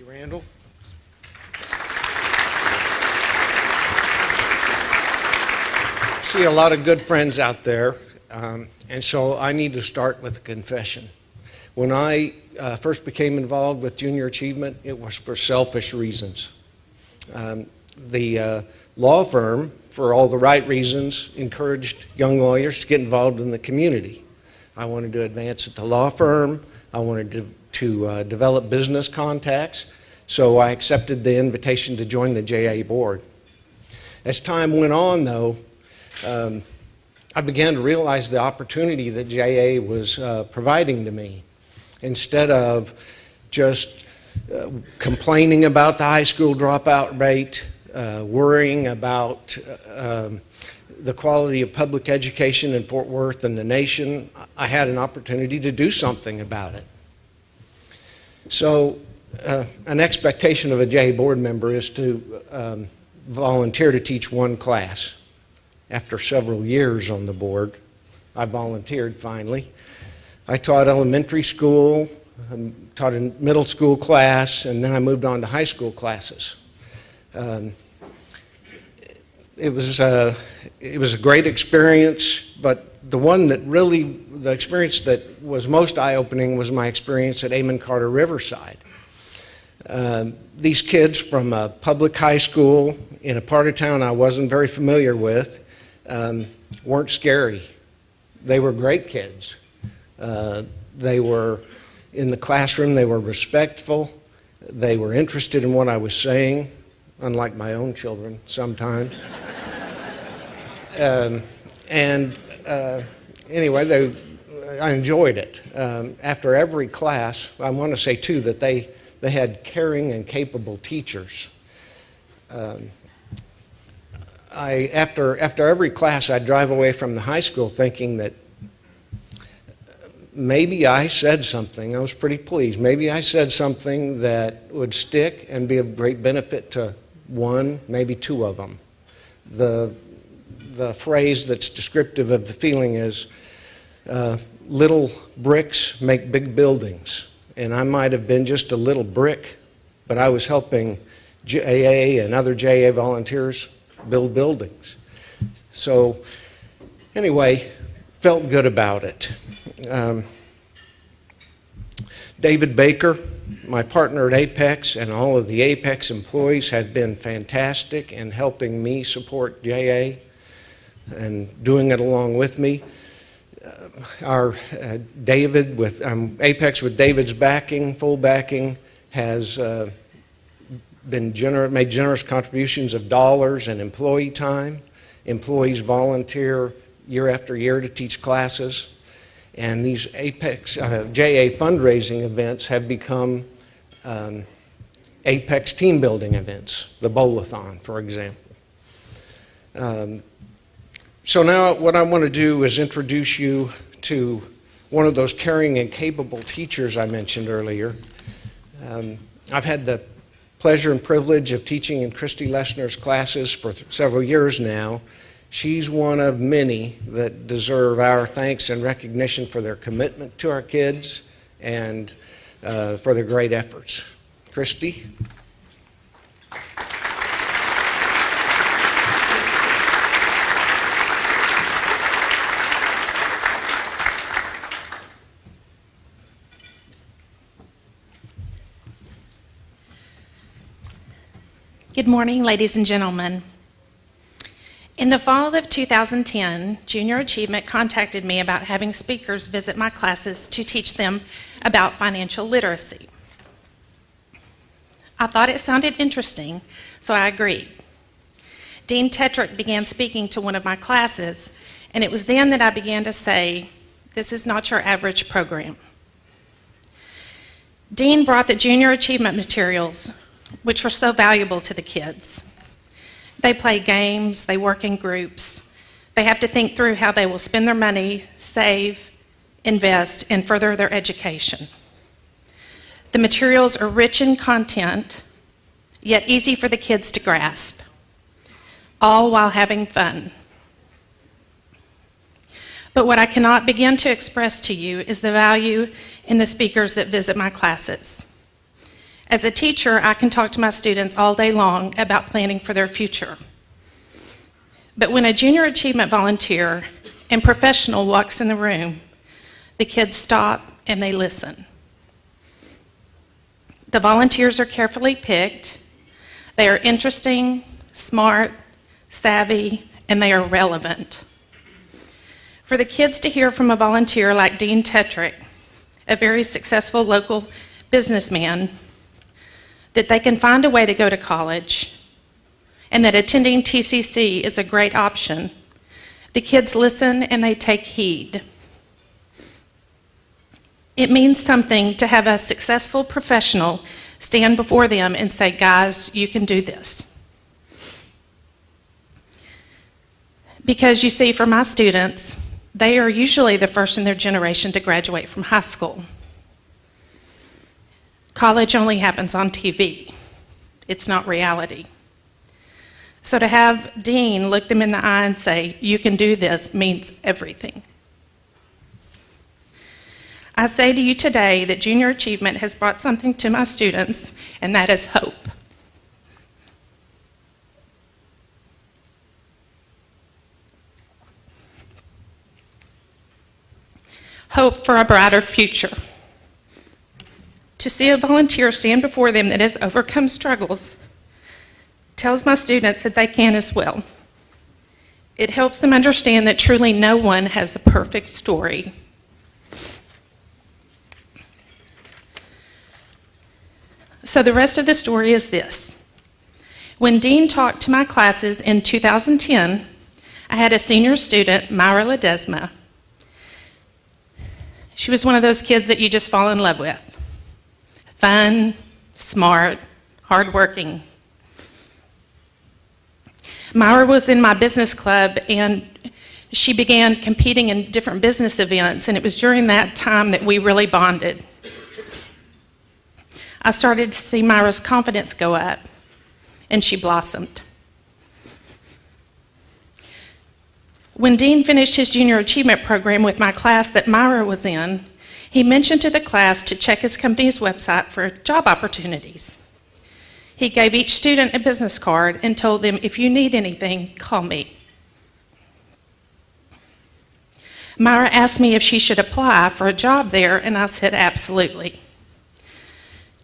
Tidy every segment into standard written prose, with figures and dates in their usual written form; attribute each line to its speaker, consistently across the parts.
Speaker 1: you, Randall. See a lot of good friends out there, and so I need to start with a confession. When I first became involved with Junior Achievement, it was for selfish reasons. The law firm, for all the right reasons, encouraged young lawyers to get involved in the community. I wanted to advance at the law firm. I wanted to develop business contacts, so I accepted the invitation to join the JA board. As time went on, though, I began to realize the opportunity that JA was providing to me. Instead of just complaining about the high school dropout rate, worrying about the quality of public education in Fort Worth and the nation, I had an opportunity to do something about it. So an expectation of a JA board member is to volunteer to teach one class. After several years on the board, I volunteered finally. I taught elementary school, taught a middle school class, and then I moved on to high school classes. It was a great experience, but the experience that was most eye-opening was my experience at Amon Carter Riverside. These kids from a public high school in a part of town I wasn't very familiar with weren't scary. They were great kids. They were in the classroom, they were respectful, they were interested in what I was saying, unlike my own children sometimes. Anyway, I enjoyed it. After every class, I want to say too that they had caring and capable teachers. After every class, I'd drive away from the high school thinking that maybe I said something. I was pretty pleased. Maybe I said something that would stick and be of great benefit to one, maybe two of them. The phrase that's descriptive of the feeling is, little bricks make big buildings. And I might have been just a little brick, but I was helping JA and other JA volunteers build buildings. So anyway, felt good about it. David Baker, my partner at Apex, and all of the Apex employees have been fantastic in helping me support JA and doing it along with me. Our David, with Apex with David's backing, full backing, has made generous contributions of dollars and employee time. Employees volunteer year after year to teach classes. And these Apex JA fundraising events have become Apex team building events, the Bowl-a-thon, for example. So now what I want to do is introduce you to one of those caring and capable teachers I mentioned earlier. I've had the pleasure and privilege of teaching in Christy Lesner's classes for several years now. She's one of many that deserve our thanks and recognition for their commitment to our kids and for their great efforts. Christy?
Speaker 2: Good morning, ladies and gentlemen. In the fall of 2010, Junior Achievement contacted me about having speakers visit my classes to teach them about financial literacy. I thought it sounded interesting, so I agreed. Dean Tetrick began speaking to one of my classes, and it was then that I began to say, "This is not your average program." Dean brought the Junior Achievement materials, which were so valuable to the kids. They play games, they work in groups, they have to think through how they will spend their money, save, invest, and further their education. The materials are rich in content, yet easy for the kids to grasp, all while having fun. But what I cannot begin to express to you is the value in the speakers that visit my classes. As a teacher, I can talk to my students all day long about planning for their future. But when a junior achievement volunteer and professional walks in the room, the kids stop and they listen. The volunteers are carefully picked. They are interesting, smart, savvy, and they are relevant. For the kids to hear from a volunteer like Dean Tetrick, a very successful local businessman, that they can find a way to go to college and that attending TCC is a great option, the kids listen and they take heed. It means something to have a successful professional stand before them and say, guys, you can do this. Because you see, for my students, they are usually the first in their generation to graduate from high school. College only happens on TV. It's not reality. So to have Dean look them in the eye and say, you can do this, means everything. I say to you today that junior achievement has brought something to my students, and that is hope. Hope for a brighter future. To see a volunteer stand before them that has overcome struggles tells my students that they can as well. It helps them understand that truly no one has a perfect story. So the rest of the story is this. When Dean talked to my classes in 2010, I had a senior student, Mayra Ledesma. She was one of those kids that you just fall in love with. Fun, smart, hardworking. Mayra was in my business club, and she began competing in different business events, and it was during that time that we really bonded. I started to see Mayra's confidence go up, and she blossomed. When Dean finished his junior achievement program with my class that Mayra was in, he mentioned to the class to check his company's website for job opportunities. He gave each student a business card and told them, if you need anything, call me. Mayra asked me if she should apply for a job there, and I said absolutely.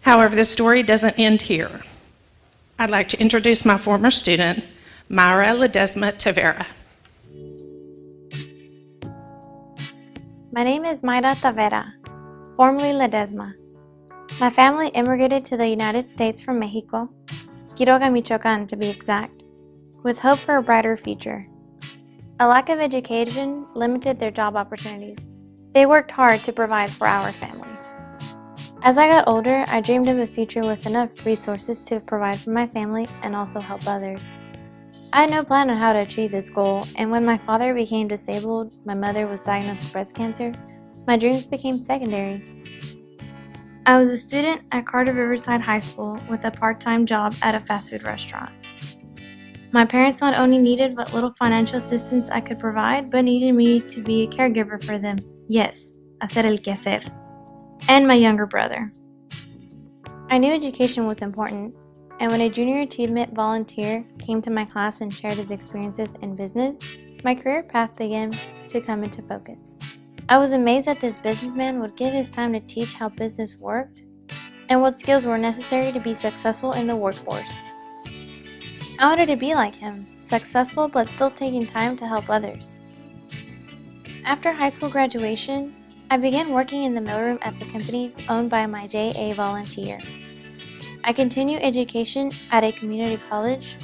Speaker 2: However, the story doesn't end here. I'd like to introduce my former student, Mayra Tavera.
Speaker 3: My name is Mayra Tavera, formerly Ledesma. My family immigrated to the United States from Mexico, Quiroga, Michoacan to be exact, with hope for a brighter future. A lack of education limited their job opportunities. They worked hard to provide for our family. As I got older, I dreamed of a future with enough resources to provide for my family and also help others. I had no plan on how to achieve this goal, and when my father became disabled, my mother was diagnosed with breast cancer, my dreams became secondary. I was a student at Carter Riverside High School with a part-time job at a fast food restaurant. My parents not only needed what little financial assistance I could provide, but needed me to be a caregiver for them. Yes, hacer el quehacer. And my younger brother. I knew education was important, and when a junior achievement volunteer came to my class and shared his experiences in business, my career path began to come into focus. I was amazed that this businessman would give his time to teach how business worked and what skills were necessary to be successful in the workforce. I wanted to be like him, successful but still taking time to help others. After high school graduation, I began working in the mailroom at the company owned by my JA volunteer. I continued education at a community college.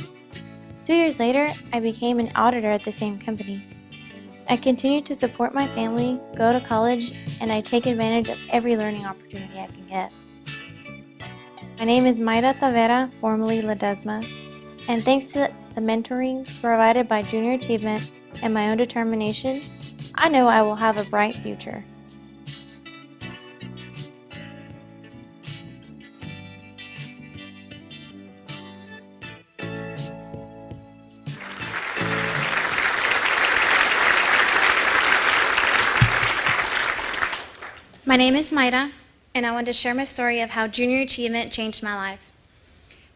Speaker 3: 2 years later, I became an auditor at the same company. I continue to support my family, go to college, and I take advantage of every learning opportunity I can get. My name is Mayra Tavera, formerly Ledesma, and thanks to the mentoring provided by Junior Achievement and my own determination, I know I will have a bright future.
Speaker 4: My name is Mayra, and I wanted to share my story of how junior achievement changed my life.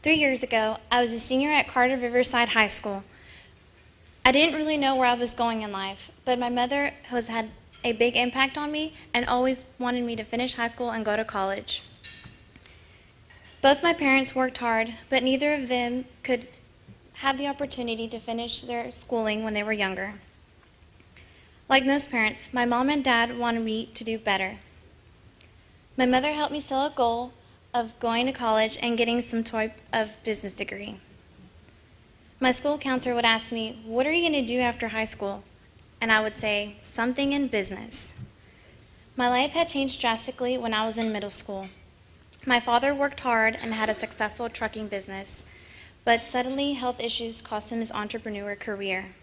Speaker 4: 3 years ago, I was a senior at Carter Riverside High School. I didn't really know where I was going in life, but my mother has had a big impact on me and always wanted me to finish high school and go to college. Both my parents worked hard, but neither of them could have the opportunity to finish their schooling when they were younger. Like most parents, my mom and dad wanted me to do better. My mother helped me set a goal of going to college and getting some type of business degree. My school counselor would ask me, "What are you going to do after high school?" And I would say, "Something in business." My life had changed drastically when I was in middle school. My father worked hard and had a successful trucking business, but suddenly health issues cost him his entrepreneur career.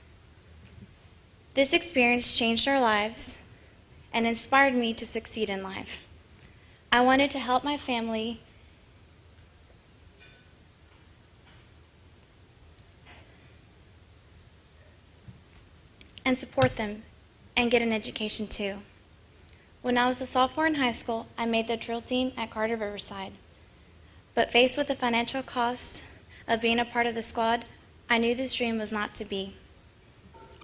Speaker 4: This experience changed our lives and inspired me to succeed in life. I wanted to help my family and support them and get an education too. When I was a sophomore in high school, I made the drill team at Carter Riverside. But faced with the financial costs of being a part of the squad, I knew this dream was not to be.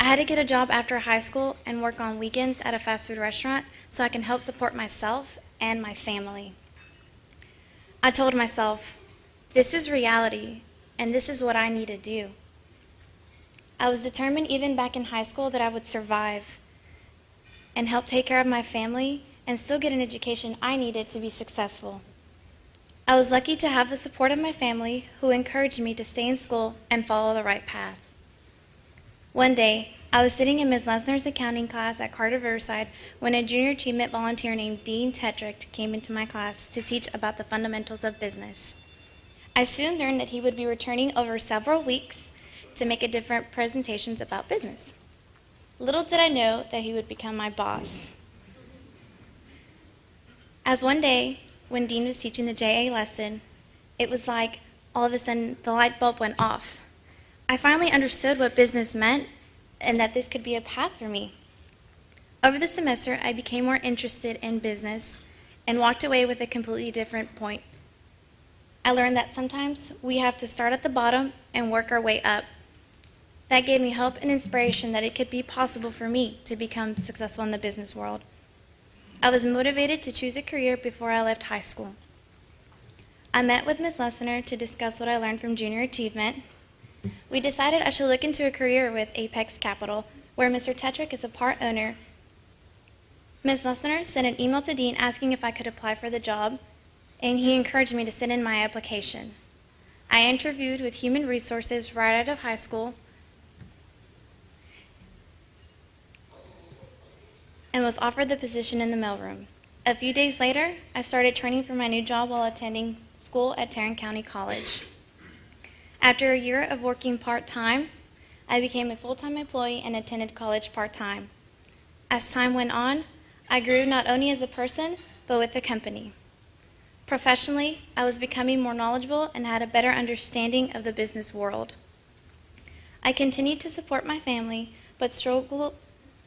Speaker 4: I had to get a job after high school and work on weekends at a fast food restaurant so I can help support myself and my family. I told myself, this is reality, and this is what I need to do. I was determined even back in high school that I would survive and help take care of my family and still get an education I needed to be successful. I was lucky to have the support of my family who encouraged me to stay in school and follow the right path. One day, I was sitting in Ms. Lesner's accounting class at Carter Riverside when a junior achievement volunteer named Dean Tetrick came into my class to teach about the fundamentals of business. I soon learned that he would be returning over several weeks to make different presentations about business. Little did I know that he would become my boss. As one day, when Dean was teaching the JA lesson, it was like all of a sudden the light bulb went off. I finally understood what business meant and that this could be a path for me. Over the semester, I became more interested in business and walked away with a completely different point. I learned that sometimes we have to start at the bottom and work our way up. That gave me hope and inspiration that it could be possible for me to become successful in the business world. I was motivated to choose a career before I left high school. I met with Ms. Lesner to discuss what I learned from junior achievement. We decided I should look into a career with Apex Capital, where Mr. Tetrick is a part owner. Ms. Lesner sent an email to Dean asking if I could apply for the job, and he encouraged me to send in my application. I interviewed with Human Resources right out of high school and was offered the position in the mailroom. A few days later, I started training for my new job while attending school at Tarrant County College. After a year of working part-time, I became a full-time employee and attended college part-time. As time went on, I grew not only as a person, but with the company. Professionally, I was becoming more knowledgeable and had a better understanding of the business world. I continued to support my family, but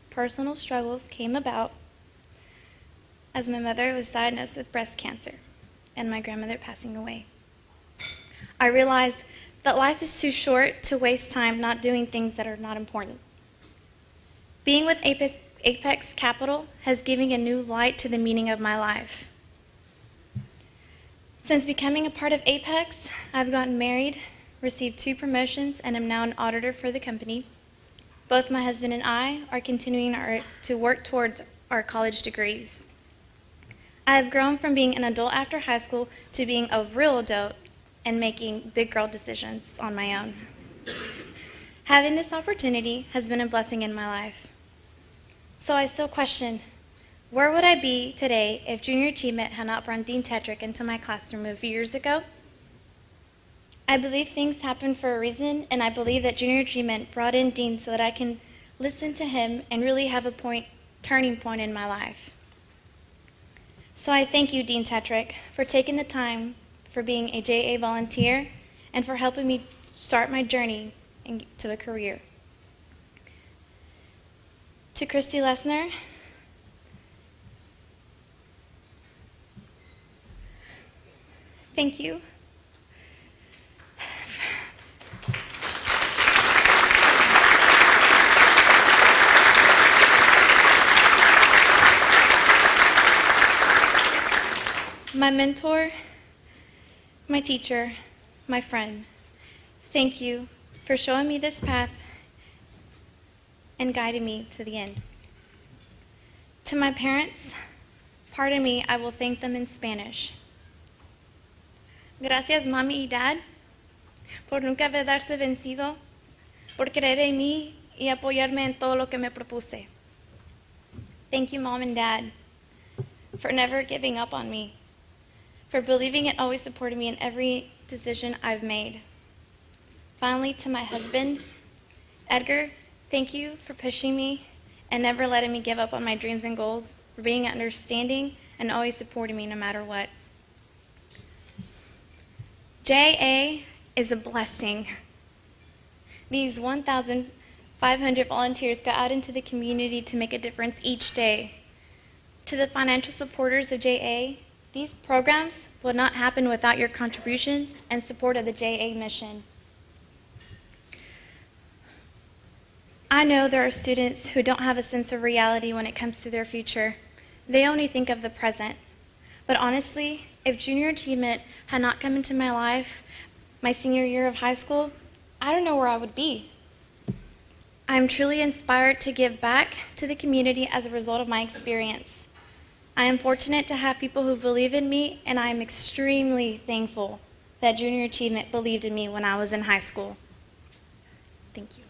Speaker 4: personal struggles came about as my mother was diagnosed with breast cancer and my grandmother passing away. I realized that life is too short to waste time not doing things that are not important. Being with Apex Capital has given a new light to the meaning of my life. Since becoming a part of Apex, I've gotten married, received 2 promotions, and am now an auditor for the company. Both my husband and I are continuing to work towards our college degrees. I have grown from being an adult after high school to being a real adult and making big girl decisions on my own. Having this opportunity has been a blessing in my life. So I still question, where would I be today if junior achievement had not brought Dean Tetrick into my classroom a few years ago? I believe things happen for a reason, and I believe that junior achievement brought in Dean so that I can listen to him and really have a turning point in my life. So I thank you, Dean Tetrick, for taking the time, for being a JA volunteer, and for helping me start my journey into a career. To Christy Lesner, Thank you. My mentor, my teacher, my friend, thank you for showing me this path and guiding me to the end. To my parents, pardon me, I will thank them in Spanish. Gracias, mami y dad, por nunca darse vencido, por creer en mí y apoyarme en todo lo que me propuse. Thank you, mom and dad, for never giving up on me, for believing and always supporting me in every decision I've made. Finally, to my husband, Edgar, thank you for pushing me and never letting me give up on my dreams and goals, for being understanding and always supporting me no matter what. JA is a blessing. These 1,500 volunteers go out into the community to make a difference each day. To the financial supporters of JA, these programs would not happen without your contributions and support of the JA mission. I know there are students who don't have a sense of reality when it comes to their future. They only think of the present. But honestly, if junior achievement had not come into my life my senior year of high school, I don't know where I would be. I am truly inspired to give back to the community as a result of my experience. I am fortunate to have people who believe in me, and I am extremely thankful that Junior Achievement believed in me when I was in high school. Thank you.